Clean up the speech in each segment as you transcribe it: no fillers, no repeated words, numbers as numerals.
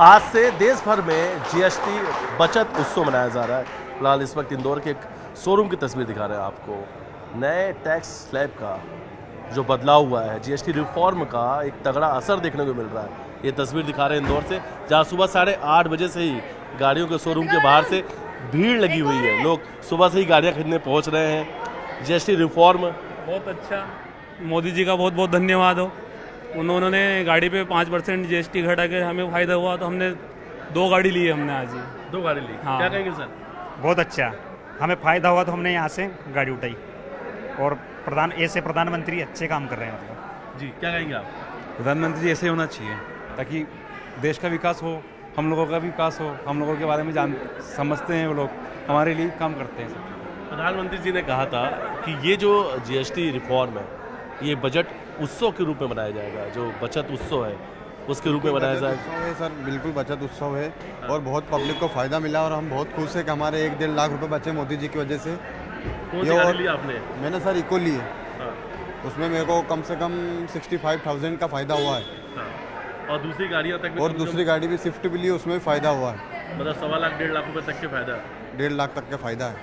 आज से देश भर में जीएसटी बचत उत्सव मनाया जा रहा है। फिलहाल इस वक्त इंदौर के एक शोरूम की तस्वीर दिखा रहे हैं आपको। नए टैक्स स्लैब का जो बदलाव हुआ है, जीएसटी रिफॉर्म का एक तगड़ा असर देखने को मिल रहा है। ये तस्वीर दिखा रहे हैं इंदौर से, जहाँ सुबह 8:30 बजे से ही गाड़ियों के शोरूम के बाहर से भीड़ लगी हुई है। लोग सुबह से ही गाड़ियाँ खरीदने पहुँच रहे हैं। जीएसटी रिफॉर्म बहुत अच्छा, मोदी जी का बहुत बहुत धन्यवाद हो। उन्होंने गाड़ी पे 5% जीएसटी घटा के हमें फ़ायदा हुआ, तो हमने 2 गाड़ी ली है हमने आज ही। 2 गाड़ी ली। हाँ। क्या कहेंगे सर? बहुत अच्छा, हमें फ़ायदा हुआ तो हमने यहाँ से गाड़ी उठाई। और ऐसे प्रधानमंत्री अच्छे काम कर रहे हैं। मतलब जी, क्या कहेंगे आप? प्रधानमंत्री जी ऐसे होना चाहिए ताकि देश का विकास हो, हम लोगों का भी विकास हो। हम लोगों के बारे में समझते हैं, वो लोग हमारे लिए काम करते हैं। प्रधानमंत्री जी ने कहा था कि ये जो जीएसटी रिफॉर्म है, ये बजट उत्सव के रूप में मनाया जाएगा। जो बचत उत्सव है उसके रूप में मनाया जाएगा। सर बिल्कुल बचत उत्सव है और बहुत पब्लिक को फ़ायदा मिला और हम बहुत खुश है कि हमारे 1-1.5 लाख रुपए बचे मोदी जी की वजह से। कौन सी गाड़ी ली आपने? मैंने सर इको ली है। हाँ। उसमें मेरे को कम से कम 65,000 का फ़ायदा हुआ है। हाँ। और दूसरी गाड़ियाँ तक भी और दूसरी गाड़ी भी स्विफ्ट भी ली, उसमें भी फ़ायदा हुआ है। मतलब 1.25 लाख 1.5 लाख रुपए तक के फायदा। 1.5 लाख तक का फ़ायदा है।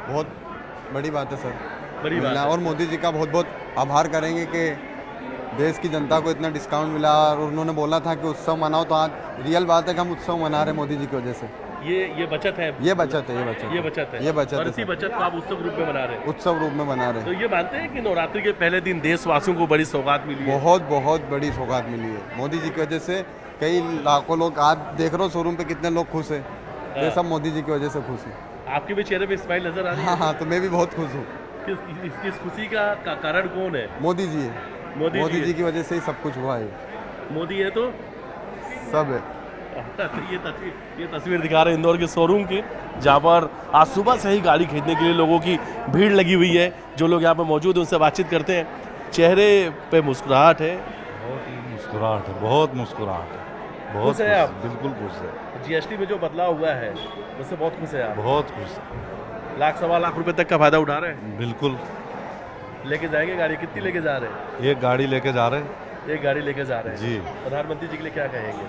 बहुत बड़ी बात है सर, बड़ी बात है। और मोदी जी का बहुत बहुत आभार करेंगे कि देश की जनता को इतना डिस्काउंट मिला। और उन्होंने बोला था कि उत्सव मनाओ, तो आज रियल बात है कि हम उत्सव मना रहे हैं मोदी जी की वजह से। ये बचत है। ये बचत है, ये बचत है, ये बचत है। ये बचत और है इसी सर। बचत को आप उत्सव रूप में मना रहे हैं। उत्सव रूप में मना रहे तो हैं। ये मानते हैं कि नवरात्रि के पहले दिन देशवासियों को बड़ी सौगात मिली है। बहुत बहुत बड़ी सौगात मिली है मोदी जी की वजह से। कई लाखों लोग आज देख रहे हो शोरूम पे कितने लोग खुश हैं। ये सब मोदी जी की वजह से खुश है। आपके भी चेहरे पे स्माइल नजर आ रही है। हाँ, तो मैं भी बहुत खुश हूँ। किस खुशी का कारण कौन है? मोदी जी है। मोदी जी की वजह से ही सब कुछ हुआ है। मोदी है तो सब है। ये तस्वीर दिखा रहे हैं इंदौर के शोरूम की, जहाँ पर आज सुबह से ही गाड़ी खरीदने के लिए लोगों की भीड़ लगी हुई है। जो लोग यहाँ पर मौजूद हैं उनसे बातचीत करते हैं। चेहरे पे मुस्कुराहट है। बहुत ही मुस्कुराहट है, बहुत मुस्कुराहट है। बहुत खुश है आप? बिल्कुल खुश है। जीएसटी में जो बदलाव हुआ है उससे बहुत खुश है आप? बहुत खुश है। 1 लाख 1.25 लाख रुपए तक का फायदा उठा रहे हैं। बिल्कुल। लेके जाएंगे गाड़ी? कितनी लेके जा रहे हैं? एक गाड़ी लेके जा रहे हैं। एक गाड़ी लेके जा रहे हैं जी। प्रधानमंत्री जी के लिए क्या कहेंगे?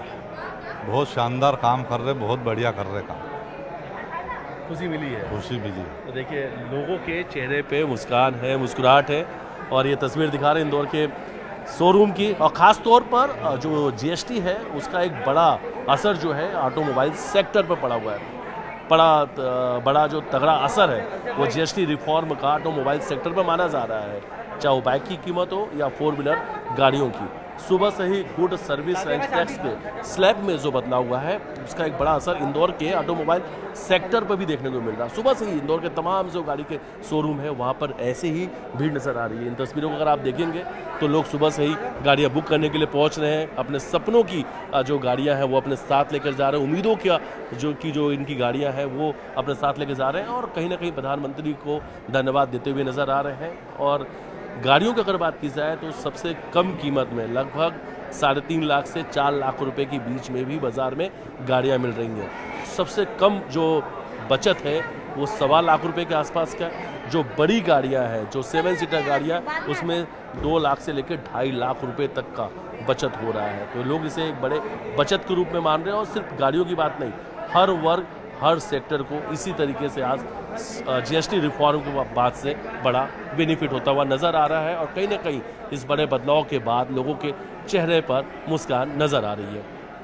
बहुत शानदार काम कर रहे, बहुत बढ़िया कर रहे काम। खुशी मिली है? खुशी मिली। तो देखिए लोगों के चेहरे पे मुस्कान है, मुस्कुराहट है। और ये तस्वीर दिखा रहे हैं इंदौर के शोरूम की। और ख़ास तौर पर जो जीएसटी है उसका एक बड़ा असर जो है ऑटोमोबाइल सेक्टर पर पड़ा हुआ है। बड़ा जो तगड़ा असर है वो जीएसटी रिफॉर्म का ऑटोमोबाइल सेक्टर पर माना जा रहा है, चाहे वो बाइक की कीमत हो या 4 व्हीलर गाड़ियों की। सुबह से ही गुड सर्विस एंड टैक्स के स्लैब में जो बदलाव हुआ है उसका एक बड़ा असर इंदौर के ऑटोमोबाइल सेक्टर पर भी देखने को मिल रहा है। सुबह से ही इंदौर के तमाम जो गाड़ी के शोरूम है वहाँ पर ऐसे ही भीड़ नज़र आ रही है। इन तस्वीरों को अगर आप देखेंगे तो लोग सुबह से ही गाड़ियाँ बुक करने के लिए पहुँच रहे हैं। अपने सपनों की जो गाड़ियाँ हैं वो अपने साथ लेकर जा रहे हैं। उम्मीदों का जो इनकी गाड़ियाँ हैं वो अपने साथ लेकर जा रहे हैं और कहीं ना कहीं प्रधानमंत्री को धन्यवाद देते हुए नज़र आ रहे हैं। और गाड़ियों की अगर बात की जाए तो सबसे कम कीमत में लगभग 3.5 लाख से 4 लाख रुपए के बीच में भी बाज़ार में गाड़ियां मिल रही हैं। सबसे कम जो बचत है वो 1.25 लाख रुपए के आसपास का है। जो बड़ी गाड़ियां हैं, जो 7 सीटर गाड़ियां, उसमें 2 लाख से लेकर 2.5 लाख रुपए तक का बचत हो रहा है। तो लोग इसे एक बड़े बचत के रूप में मान रहे हैं। और सिर्फ गाड़ियों की बात नहीं, हर वर्ग हर सेक्टर को इसी तरीके से आज जीएसटी रिफॉर्म के बाद से बड़ा बेनिफिट होता हुआ नज़र आ रहा है। और कहीं ना कहीं इस बड़े बदलाव के बाद लोगों के चेहरे पर मुस्कान नज़र आ रही है।